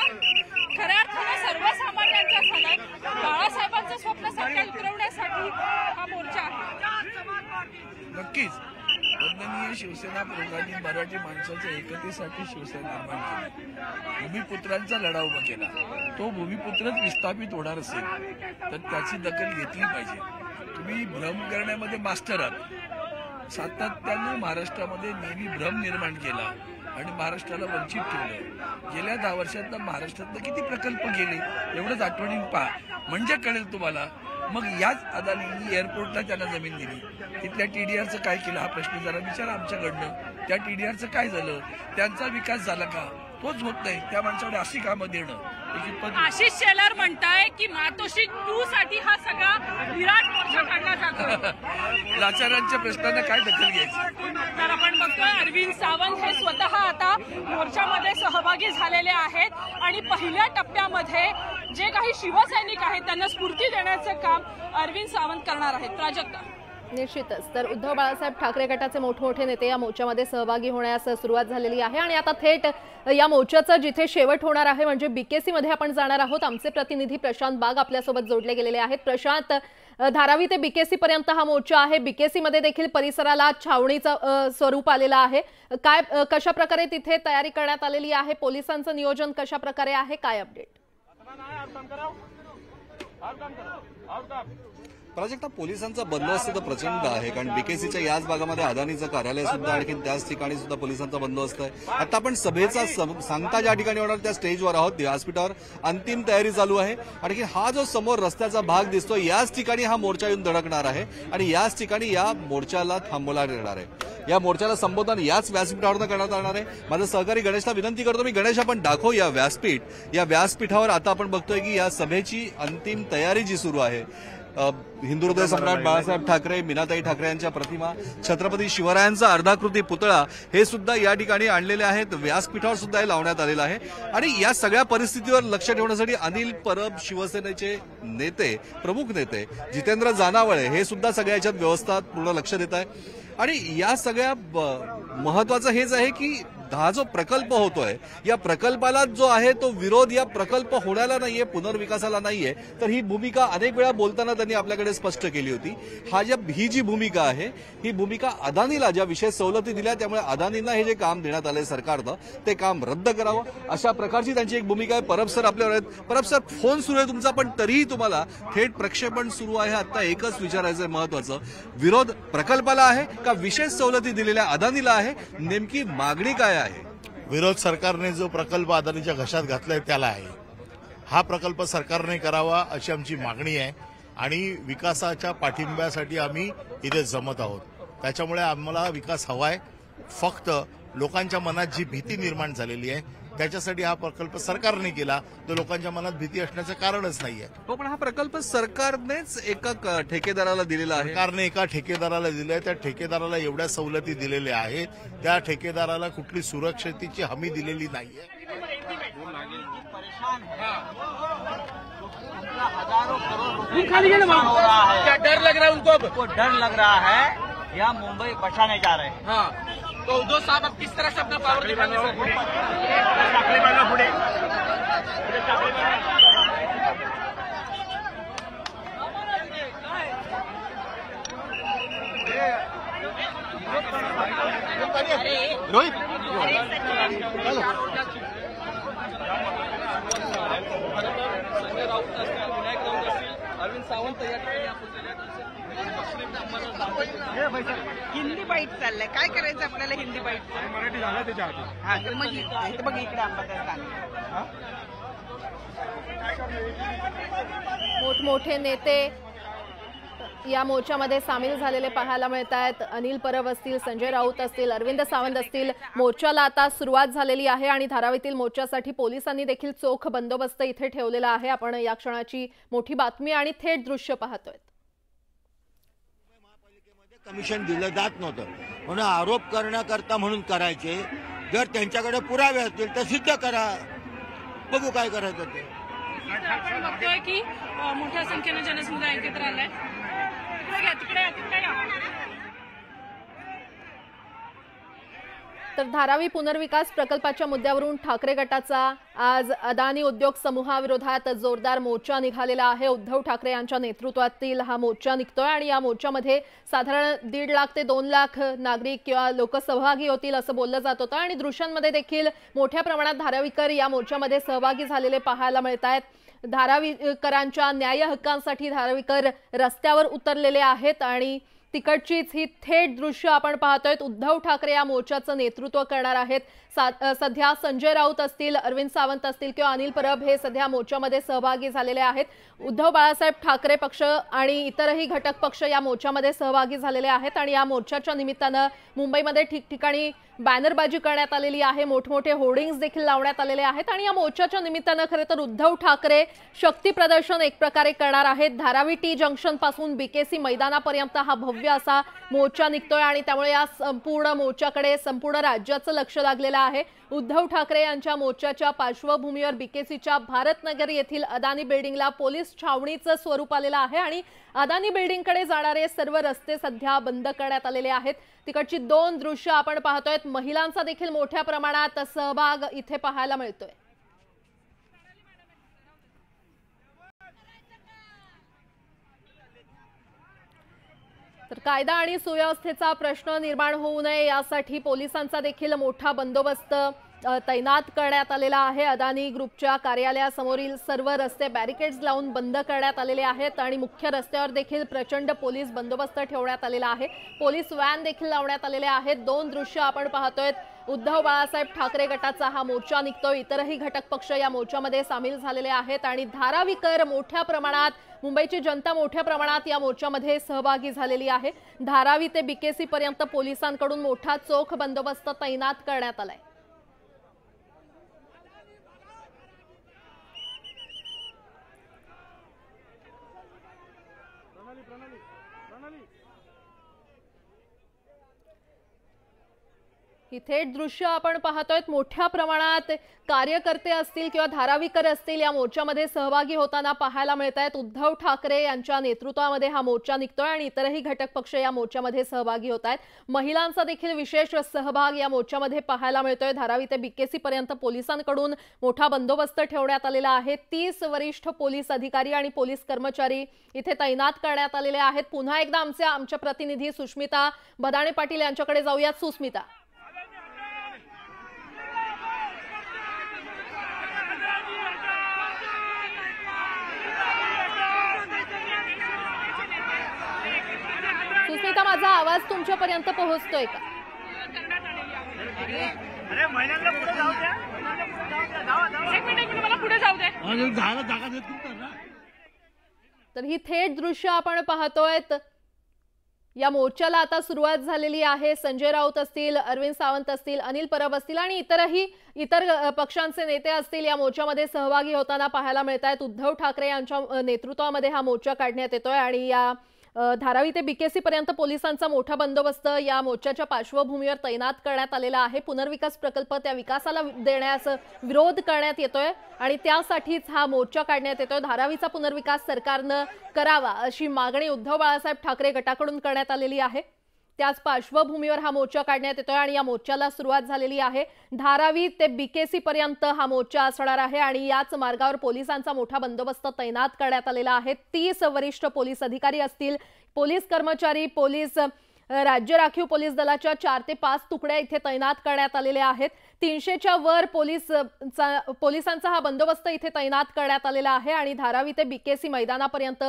खऱ्या अर्थानं सर्वसामान्यांचा झालाय। बाळासाहेबांचं स्वप्न सत्यात उतरवण्यासाठी हा मोर्चा आहे। नक्कीच वंदनीय शिवसेना प्रमुखांनी मराठी माणसाच्या एकतेसाठी शिवसेना निर्माण केली, भूमिपुत्रांचा लढा उभा केला। तो भूमिपुत्रच विस्थापित होणार असेल तर त्याची दखल घेतली पाहिजे। तुम्ही भ्रम करण्यामध्ये मास्टर आहात, सातत्याने महाराष्ट्रामध्ये नेहमी भ्रम निर्माण केला आणि महाराष्ट्राला वंचित ठेवलं। गेल्या 10 वर्षात महाराष्ट्रात किती प्रकल्प गेले एवढंच आठवणीन पहा, म्हणजे कळेल तुम्हाला। मग याच अदानी एअरपोर्टला त्यांना जमीन दिली, तिथल्या टीडीआरचं काय केलं हा प्रश्न जरा विचारा आमच्याकडनं। त्या टीडीआरचं काय झालं, त्यांचा विकास झाला का? तोच होत नाही। त्या माणसाकडे अशी कामं देणं। आशिष शेलार म्हणताय की मातोश्री 2 साठी हा सगळा विराट मोर्चा काढला जातो। लाचारांच्या प्रश्नांना काय दखल घ्यायची? तर आपण बघतोय अरविंद सावंत हे स्वतः आता मोर्चामध्ये सहभागी झालेले आहेत आणि पहिल्या टप्प्यामध्ये जे काही शिवसैनिक आहेत त्यांना स्फूर्ती देण्याचं काम अरविंद सावंत करणार आहेत। प्राजक्ता निश्चितच तर उद्धव बाळासाहेब ठाकरे गटाचे मोठमोठे नेते या मोर्चामध्ये सहभागी होण्यास सुरुवात झालेली आहे आणि आता थेट या मोर्चाचा जिथे शेवट होणार आहे म्हणजे बीकेसी मध्ये आपण जाणार आहोत। आमचे प्रतिनिधी प्रशांत बाग आपल्यासोबत जोडले गेलेले आहेत। प्रशांत, धारावी ते बीकेसी पर्यंत हा मोर्चा आहे, बीकेसी मध्ये देखील परिसराला छावणीचं स्वरूप आलेलं आहे। काय कशा प्रकारे तिथे तयारी करण्यात आलेली आहे, पोलिसांचं नियोजन कशा प्रकारे आहे, काय अपडेट? प्राजक्ता, पोलिसांचा बंदोबस्त तर प्रचंड आहे, कारण बीकेसीच्या याच भागामध्ये अदानीचं कार्यालय सुद्धा, आणखी त्याच ठिकाणी सुद्धा पोलिसांचा बंदोबस्त आहे. आता आपण सभेचा सांगता ज्या ठिकाणी होणार त्या स्टेजवर आहोत, व्यासपीठावर अंतिम तयारी चालू आहे. आणखी हा जो समोर रस्त्याचा भाग दिसतो याच ठिकाणी हा मोर्चा येऊन धडकणार आहे आणि याच ठिकाणी या मोर्चाला थांबवला येणार आहे. या मोर्चाला संबोधन याच व्यासपीठावर करण्यात येणार आहे. माझा सहकारी गणेशला विनंती करतो, मी गणेश आपण दाखव या व्यासपीठ. या व्यासपीठावर आता आपण बघतोय की या सभेची अंतिम तयारी जी सुरू आहे. हिंदू हृदय सम्राट बाळासाहेब ठाकरे, मीनाताई ठाकरे यांच्या प्रतिमा, छत्रपती शिवरायांचा अर्धाकृती पुतळा हे सुद्धा या ठिकाणी आणलेले आहेत. व्यासपीठावर सुद्धा हे लावण्यात आलेलं आहे आणि या सगळ्या परिस्थितीवर लक्ष ठेवण्यासाठी अनिल परब, शिवसेनेचे नेते, प्रमुख नेते जितेंद्र जानावळे हे सुद्धा सगळ्या याच्यात व्यवस्था पूर्ण लक्ष देत आहे. आणि या सगळ्या महत्वाचं हेच आहे की हा जो प्रकल्प होतोय या प्रकल्पाला जो आहे तो विरोध या प्रकल्प होण्याला नाहीये, पुनर्विकासाला नाहीये. तर ही भूमिका अनेक वेळा बोलताना त्यांनी आपल्याकडे स्पष्ट केली होती. ही जी भूमिका आहे ही भूमिका अदानीला ज्या विशेष सवलती दिल्या त्यामुळे अदानींना हे जे काम देण्यात आलंय सरकारनं ते काम रद्द करावं अशा प्रकारची त्यांची एक भूमिका आहे. परब सर आपल्यावर आहेत. परब सर, फोन सुरू आहे तुमचा, पण तरीही तुम्हाला थेट प्रक्षेपण सुरू आहे. आता एकच विचारायचं महत्वाचं, विरोध प्रकल्पाला आहे का विशेष सवलती दिलेल्या अदानीला आहे? नेमकी मागणी काय आहे? विरोध सरकारने जो प्रकल्प अदानीच्या घशात घातलाय त्याला आहे. हा प्रकल्प सरकारने करावा अशी आमची मागणी आहे आणि विकासाच्या पाठिंब्यासाठी आम्ही इथे जमत आहोत. त्याच्यामुळे आम्हाला विकास हवाय. फक्त लोकांच्या मनात जी भीती निर्माण झालेली आहे त्याच्यासाठी हा प्रकल्प सरकारने केला, तर लोकांच्या मनात भीती असण्याचं कारणच नाहीये. पण हा प्रकल्प सरकारनेच एका ठेकेदाराला दिलेला आहे. सरकारने एका ठेकेदाराला दिलाय. त्या ठेकेदाराला एवढ्या सवलती दिलेल्या आहेत, त्या ठेकेदाराला कुठली सुरक्षिततेची हमी दिलेली नाहीये. हजारों करोड़ रुपए हो रहा है. क्या डर लग रहा है उनको डर लग रहा है. यहाँ मुंबई बचाने जा रहे हैं. हाँ, तो उद्धव साहब अब किस तरह से अपना पावर दिखाने रोहित संजय राऊत असतील, विनायक राऊत असतील, अरविंद सावंत या ठिकाणी हिंदी बाईट चाललंय. काय करायचं आपल्याला हिंदी बाईट? मराठी झालं त्याच्या आधी. हा, तर मग बघ इकडे अंबादास मोठमोठे नेते या मोर्चामध्ये सामील झालेले पाहायला मिळत आहेत. अनिल परब असतील, संजय राऊत असतील, अरविंद सावंत असतील. मोर्चाला आता सुरुवात झालेली आहे आणि धारावीतील मोर्चासाठी पोलिसांनी देखील चोख बंदोबस्त इथे ठेवलेला आहे. आपण या क्षणाची मोठी बातमी आणि थेट दृश्य पाहतोय. कमिशन दिलं जात नव्हतं म्हणून आरोप करण्याकरता म्हणून करायचे. जर त्यांच्याकडे पुरावे असतील तर सिद्ध करा, बघू काय करायचं ते. बघतोय की मोठ्या संख्येने जनसमुदाय एकत्र आलाय. तर धारावी पुनर्विकास प्रकल्पाच्या मुद्द्यावरून ठाकरे गटाचा आज अदानी उद्योग समूहाविरोधात जोरदार मोर्चा निघालेला आहे. उद्धव ठाकरे यांच्या नेतृत्वातील हा मोर्चा निघतोय आणि या मोर्चामध्ये साधारण 1.5 लाख ते 2 लाख नागरिक किंवा लोक सहभागी होतील असं बोललं जात होतं आणि दृश्यांमध्ये देखील मोठ्या प्रमाणात धारावीकर या मोर्चामध्ये सहभागी झालेले पाहायला मिळत आहेत. धारावीकरांच्या न्याय हक्कांसाठी धारावीकर रस्त्यावर उतरलेले आहेत आणि तिकडचीच ही थेट दृश्य आपण पाहतोय. उद्धव ठाकरे या मोर्चाचं नेतृत्व करणार आहेत. सध्या संजय राऊत असतील, अरविंद सावंत असतील किंवा अनिल परब हे सध्या मोर्चामध्ये सहभागी झालेले आहेत. उद्धव बाळासाहेब ठाकरे पक्ष आणि इतरही घटक पक्ष या मोर्चामध्ये सहभागी झालेले आहेत आणि या मोर्चाच्या निमित्तानं मुंबईमध्ये ठिकठिकाणी बॅनरबाजी करण्यात आलेली आहे. मोठमोठे होर्डिंग्स देखील लावण्यात आलेले आहेत आणि या मोर्चाच्या निमित्तानं खरं तर उद्धव ठाकरे शक्ती प्रदर्शन एक प्रकारे करणार आहेत. धारावी टी जंक्शन पासून बीकेसी मैदानापर्यंत हा भव्य असा मोर्चा निघतोय आणि त्यामुळे या संपूर्ण मोर्चाकडे संपूर्ण राज्याचं लक्ष लागलेलं आहे. उद्धव ठाकरे यांच्या मोर्चाच्या पार्श्वभूमीवर बीकेसीच्या भारतनगर येथील अदानी बिल्डिंगला पोलीस छावणीचं स्वरूप आलेलं आहे आणि अदानी बिल्डिंगकडे जाणारे सर्व रस्ते सध्या बंद करण्यात आलेले आहेत. तिकडची 2 दृश्य आपण पाहतोय. महिलांचा देखील मोठ्या प्रमाणात सहभाग इथे पाहायला मिळतोय. तर कायदा आणि सुव्यवस्थेचा प्रश्न निर्माण होऊ नये यासाठी पोलिसांचा देखील मोठा बंदोबस्त तैनात करण्यात आलेला आहे। अदानी ग्रुपच्या कार्यालयासमोरील सर्व रस्ते बॅरिकेड्स लावून बंद करण्यात आलेले आहेत आणि मुख्य रस्त्यावर देखील प्रचंड पोलीस बंदोबस्त ठेवण्यात आलेला आहे। पोलीस व्हॅन देखील लावण्यात आलेले आहेत। दोन दृश्य आपण पाहतोय। उद्धव बाळासाहेब ठाकरे गटाचा हा मोर्चा निघतोय, इतरही घटक पक्ष या मोर्चामध्ये सामील झालेले आहेत आणि धारावीकर मोठ्या प्रमाणात, मुंबईची जनता मोठ्या प्रमाणात या मोर्चामध्ये सहभागी झालेली आहे। धारावी ते बीकेसी पर्यंत पोलिसांकडून मोठा चोख बंदोबस्त तैनात करण्यात आलाय। ही थेट दृश्य आपण पाहतोय। मोठ्या प्रमाणात कार्यकर्ते असतील किंवा धारावीकर असतील या मोर्चामध्ये सहभागी होताना पाहायला मिळत आहेत। उद्धव ठाकरे यांच्या नेतृत्वामध्ये हा मोर्चा निघतोय आणि इतरही घटक पक्ष या मोर्चामध्ये सहभागी होत आहेत। महिलांचा देखील विशेष सहभाग या मोर्चामध्ये पाहायला मिळतोय। धारावी ते बीकेसी पर्यंत पोलिसांकडून मोठा बंदोबस्त ठेवण्यात आलेला आहे। 30 वरिष्ठ पोलीस अधिकारी आणि पोलीस कर्मचारी इथे तैनात करण्यात आलेले आहेत। पुन्हा एकदा आमच्या प्रतिनिधी सुष्मिता भदाणे पाटील यांच्याकडे जाऊयात। सुस्मिता, सुस्मिता, माझा आवाज तुमच्यापर्यंत पोहोचतोय का? तर ही थेट दृश्य आपण पाहतोय। या मोर्चाला आता सुरुवात झालेली आहे। संजय राऊत असतील, अरविंद सावंत असतील, अनिल परब असतील आणि इतर पक्षांचे नेते असतील या मोर्चामध्ये सहभागी होताना पाहायला मिळत आहेत। उद्धव ठाकरे यांच्या नेतृत्वामध्ये हा मोर्चा काढण्यात येतोय आणि या धारावी ते बीकेसी पर्यंत पोलिसांचा मोठा बंदोबस्त या मोर्चाच्या पार्श्वभूमीवर तैनात करण्यात आलेला आहे। पुनर्विकास प्रकल्प त्या विकासाला देण्यास विरोध करण्यात येतोय आणि त्यासाठीच हा मोर्चा काढण्यात येतोय। धारावीचा पुनर्विकास सरकारनं करावा अशी मागणी उद्धव बाळासाहेब ठाकरे गटाकडून करण्यात आलेली आहे। त्याच पार्श्वभूमीवर हा मोर्चा काढण्यात येतोय आणि या मोर्चाला सुरुवात झालेली आहे। धारावी ते बीकेसी पर्यंत हा मोर्चा असणार आहे आणि याच मार्गावर पोलिसांचा मोठा बंदोबस्त तैनात करण्यात आलेला आहे। 30 वरिष्ठ पोलीस अधिकारी असतील, पोलीस कर्मचारी, पोलीस राज्य राखीव पोलीस दलाच्या 4 ते 5 तुकड्या इथे तैनात करण्यात आलेल्या आहेत। 300च्या वर पोलिसांचा हा बंदोबस्त इथे तैनात करण्यात आलेला आहे आणि धारावी ते बीकेसी मैदानापर्यंत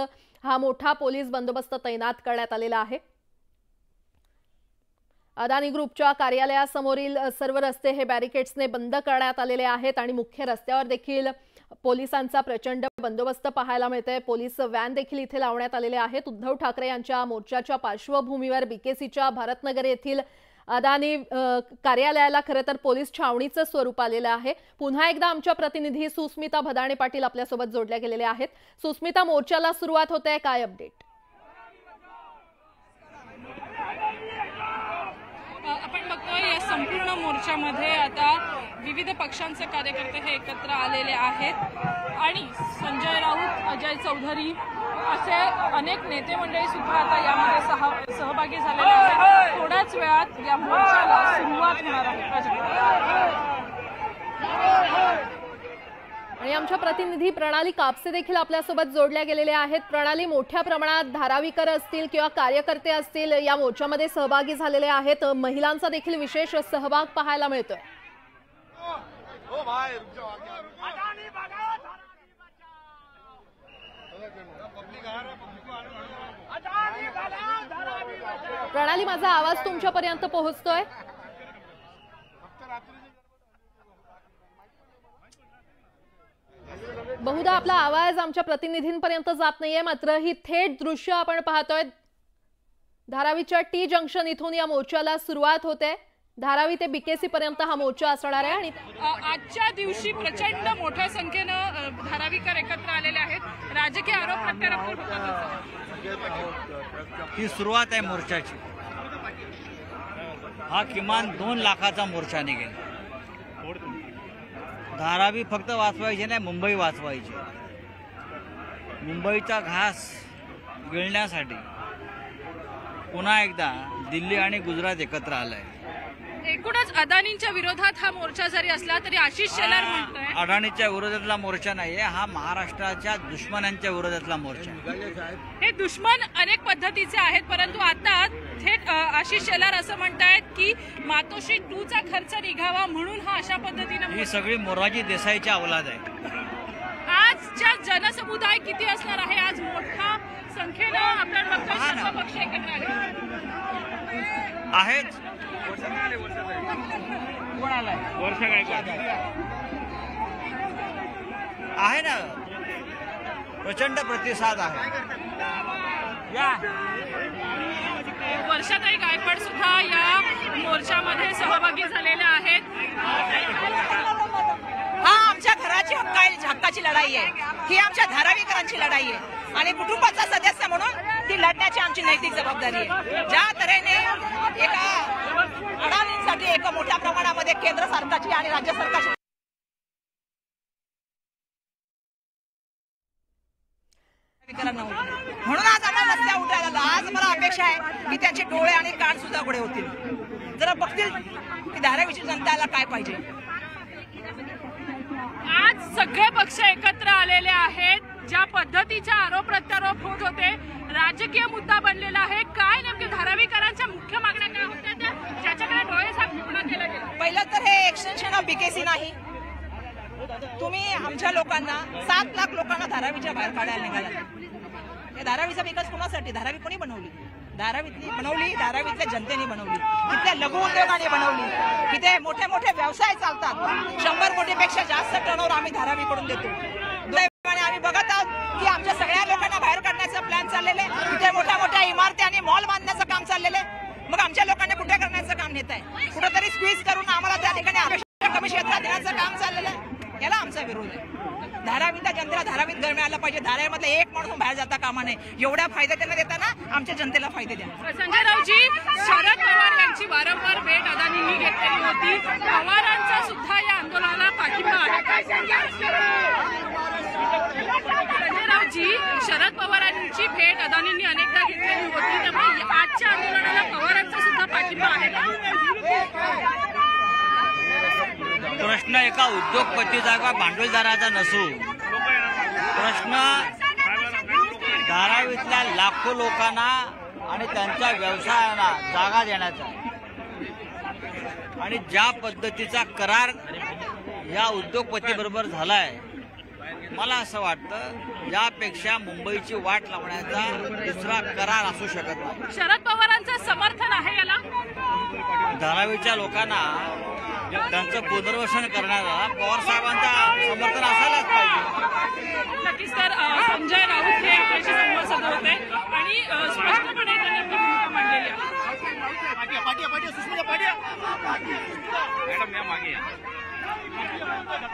हा मोठा पोलीस बंदोबस्त तैनात करण्यात आलेला आहे। अदानी ग्रुपच्या कार्यालयासमोरील सर्व रस्ते हे बॅरिकेड्सने बंद करण्यात आलेले आहेत आणि मुख्य रस्त्यावर देखील पोलिसांचा प्रचंड बंदोबस्त पाहायला मिळतोय। पोलीस व्हॅन देखील इथे लावण्यात आलेले आहेत। उद्धव ठाकरे यांच्या मोर्चाच्या पार्श्वभूमीवर बीकेसीच्या भारतनगर येथील अदानी कार्यालयाला खरं तर पोलीस छावणीचं स्वरूप आलेलं आहे। पुन्हा एकदा आमच्या प्रतिनिधी सुस्मिता भदाणे पाटील आपल्यासोबत जोडल्या गेलेल्या आहेत। सुस्मिता, मोर्चाला सुरुवात होते, काय अपडेट? आपण बघतोय या संपूर्ण मोर्चामध्ये आता विविध पक्षांचे कार्यकर्ते हे एकत्र आलेले आहेत आणि संजय राऊत, अजय चौधरी असे अनेक नेते मंडळी सुद्धा आता यामध्ये सहभागी झालेले आहेत। थोड्याच वेळात या मोर्चाला सुरुवात होणार आहे। आणि आमच्या प्रतिनिधी प्रणाली कापसे देखील आपल्यासोबत जोडल्या गेलेल्या आहेत। प्रणाली, मोठ्या प्रमाणात धारावीकर असतील किंवा कार्यकर्ते असतील या मोर्चामध्ये सहभागी झालेले आहेत। महिलांचा देखील विशेष सहभाग पाहायला मिळतोय। प्रणाली, माझा आवाज तुमच्यापर्यंत पोहोचतोय? बहुधा आपला आवाज आमच्या प्रतिनिधींपर्यंत जात नाहीये, मात्र ही थेट दृश्य आपण पाहतोय। धारावीच्या टी जंक्शन इथून या मोर्चाला सुरुवात होते। धारावी ते बीकेसी पर्यंत हा मोर्चा असणार आहे आणि आजच्या दिवशी प्रचंड मोठ्या संख्येनं धारावीकर एकत्र आलेले आहेत। राजकीय आरोप प्रत्यारोप होतात। ही सुरुवात आहे मोर्चाची। हा किमान 2 लाखाचा मोर्चा निघेल। धारावी फक्त वाचवायची नाही, मुंबई वाचवायची। मुंबईचा घास गिळण्यासाठी पुन्हा एकदा दिल्ली आणि गुजरात एकत्र आलंय। एकूणच अदानींच्या विरोधात हा मोर्चा जरी असला तरी आशिष शेलार म्हणतोय अडाणीच्या विरोधातला मोर्चा नाहीये, हा महाराष्ट्राच्या दुश्मनांच्या विरोधातला मोर्चा. हे दुश्मन अनेक पद्धतीचे आहेत, परंतु आता थेट आशिष शेलार असं म्हणतायत की मातोश्री 2चा खर्च निघावा म्हणून हा अशा पद्धतीने. ही सगळी मोरारजी देसाईची अवलाद आहे. आजच्या जनसमुदाय किती असणार आहे? आज मोठ्या संख्येनं आपण बघतोय सर्व पक्ष एकत्र आहेत. वर्षा गायकवाड आहे ना, प्रचंड प्रतिसाद आहे. वर्षाताई गायकवाड सुद्धा या मोर्चामध्ये सहभागी झालेल्या आहेत. हा आमच्या घराची हक्काची लढाई आहे, ही आमच्या धारावीकरांची लढाई आहे आणि कुटुंबाचा सदस्य म्हणून ती लढण्याची आमची नैतिक जबाबदारी आहे. ज्या तऱ्हेने एका अडाणींसाठी एका मोठ्या प्रमाणामध्ये केंद्र सरकारची आणि राज्य सरकारची म्हणून आज आम्हाला रस्त्यावर उठायला. आज मला अपेक्षा आहे की त्यांचे डोळे आणि कान सुद्धा उघडे होतील, जरा बघतील की धारावीची जनताला काय पाहिजे. आज सगळे पक्ष एकत्र आलेले आहेत. ज्या पद्धतीचे आरोप प्रत्यारोप होत होते, राजकीय मुद्दा बनलेला आहे. काय नेमके धारावीकरांच्या मुख्य मागण्या काय होत्या ज्याच्याकडे डोळेझाक पूर्ण केलं गेलं? पहिलं तर हे एक्सटेन्शन ऑफ बीकेसी नाही. तुम्ही आमच्या लोकांना 7 लाख लोकांना धारावीच्या बाहेर काढायला निघाला. हे धारावीचा विकास कोणासाठी? धारावी कोणी बनवली? धारावीतली बनवली, धारावीतल्या जनतेने बनवली, तिथल्या लघु उद्योगाने बनवली. तिथे मोठे मोठे व्यवसाय चालतात. 100 कोटीपेक्षा जास्त टर्नओव्हर आम्ही धारावीकडून देतो. दुर्दैवाने आम्ही बघत आहोत की आमच्या सगळ्या लोकांना बाहेर काढण्याचा प्लॅन चाललेला आहे. तिथे मोठ्या मोठ्या इमारती आणि मॉल बांधण्याचं काम चाललेलं आहे. मग आमच्या लोकांना कुठे करण्याचं काम नेत आहे? कुठेतरी स्क्वीज करून आम्हाला त्या ठिकाणी अपेक्षा कमी क्षेत्रात देण्याचं काम चाललेलं आहे. याला आमचा विरोध आहे. धारावीच्या जनतेला धारावीत घर मिळालं पाहिजे. धारावीमधला एक माणूस बाहेर जाता कामा नये. एवढ्या फायदा त्यांना देताना आमच्या जनतेला फायदे द्या. संजय राऊतजी, शरद पवार यांची वारंवार भेट अदानींनी घेतलेली होती. पवारांचा सुद्धा या आंदोलनाला पाठिंबा आहे. संजय राऊतजी, शरद पवारांची भेट अदानींनी अनेकदा घेतलेली होती, त्यामुळे आजच्या आंदोलनाला पवारांचा सुद्धा पाठिंबा आहे का? प्रश्न एका उद्योगपतीचा किंवा भांडवलदाराचा नसून प्रश्न धारावीतल्या लाखो लोकांना आणि त्यांच्या व्यवसायांना जागा देण्याचा आणि ज्या पद्धतीचा करार या उद्योगपतीबरोबर झालाय, मला असं वाटतं यापेक्षा मुंबईची वाट लावण्याचा दुसरा करार असू शकत नाही. शरद पवारांचं समर्थन आहे याला? धारावीच्या लोकांना त्यांचं पुनर्वसन करण्याला पवार साहेबांचा समर्थन असायलाच पाहिजे. नक्कीच. तर संजय राऊत हे आपल्याशी संवाद साधत होते आणि स्पष्टपणे त्यांनी आपली भूमिका मांडलेली आहे.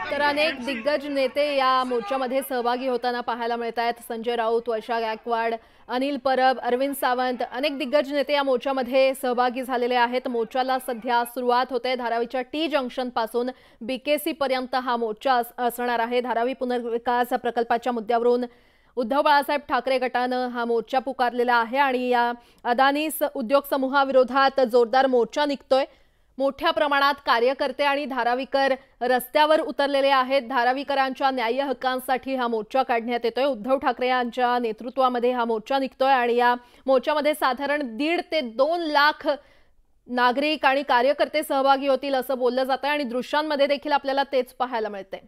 तर अनेक दिग्गज नेते या मोर्चामध्ये सहभागी होताना पाहायला मिळत आहेत. संजय राऊत, वर्षा गायकवाड, अनिल परब, अरविंद सावंत अनेक दिग्गज नेते या मोर्चामध्ये सहभागी झालेले आहेत. मोर्चाला सध्या सुरुवात होते. धारावीच्या टी जंक्शन पासून बीकेसी पर्यंत हा मोर्चा असणार आहे. धारावी पुनर्विकास प्रकल्पाच्या मुद्द्यावरून उद्धव बाळासाहेब ठाकरे गटानं हा मोर्चा पुकारलेला आहे आणि या अदानी उद्योग समूहाविरोधात जोरदार मोर्चा निघतोय. मोठ्या प्रमाणात कार्यकर्ते आणि धारावीकर रस्त्यावर उतरलेले आहेत. धारावीकरांच्या न्याय्य हक्कांसाठी हा मोर्चा काढण्यात येतोय. उद्धव ठाकरे यांच्या नेतृत्वामध्ये हा मोर्चा निघतोय आणि या मोर्चामध्ये साधारण 1.5 ते 2 लाख नागरिक आणि कार्यकर्ते सहभागी होतील असं बोललं जात आहे आणि दृश्यांमध्ये देखील आपल्याला तेच पाहायला मिळते.